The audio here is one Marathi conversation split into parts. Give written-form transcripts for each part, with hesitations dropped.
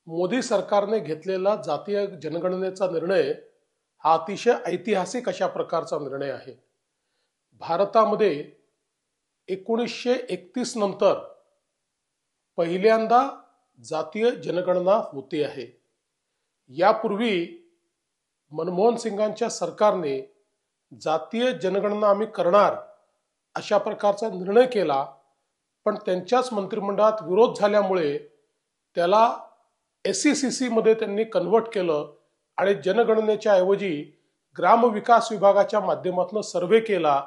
मोदी सरकारने घेतलेला जातीय जनगणनेचा निर्णय हा अतिशय ऐतिहासिक अशा प्रकारचा निर्णय आहे। भारतामध्ये 1931 नंतर पहिल्यांदा जातीय जनगणना होते आहे। यापूर्वी मनमोहन सिंगांच्या सरकारने जातीय जनगणना आम्ही करणार अशा प्रकारचा निर्णय केला, पण त्यांच्याच मंत्रिमंडळात विरोध झाल्यामुळे त्याला SECC मध्ये त्यांनी कन्वर्ट केलं आणि जनगणनेच्या ऐवजी ग्रामविकास विभागाच्या माध्यमातून सर्वे केला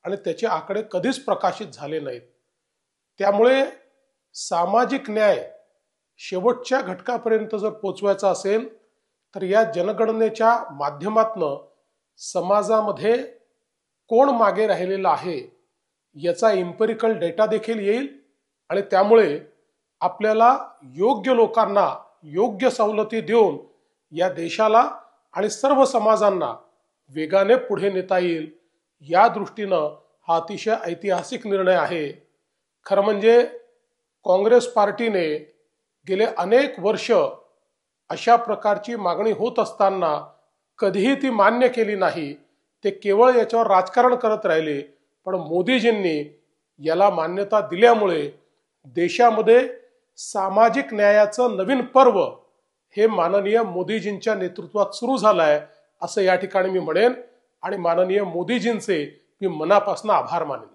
आणि त्याचे आकडे कधीच प्रकाशित झाले नाहीत। त्यामुळे सामाजिक न्याय शेवटच्या घटकापर्यंत जर पोहोचवायचा असेल तर या जनगणनेच्या माध्यमातून समाजामध्ये कोण मागे राहिलेला आहे याचा एम्पिरिकल डेटा देखील येईल आणि त्यामुळे आपल्याला योग्य लोकांना योग्य सवलती देऊन या देशाला आणि सर्व समाजांना वेगाने पुढे नेता येईल। या दृष्टीने हा अतिशय ऐतिहासिक निर्णय आहे। खरं म्हणजे काँग्रेस पार्टीने गेले अनेक वर्ष अशा प्रकारची मागणी होत असताना कधीही ती मान्य केली नाही। ते केवळ याच्यावर राजकारण करत राहिले, पण मोदीजींनी याला मान्यता दिल्यामुळे देशामध्ये सामाजिक न्यायाचं नवीन पर्व हे माननीय मोदीजींच्या नेतृत्वात सुरू झालं आहे असं या ठिकाणी मी म्हणेन आणि माननीय मोदीजींचे मी मनापासून आभार मानेन।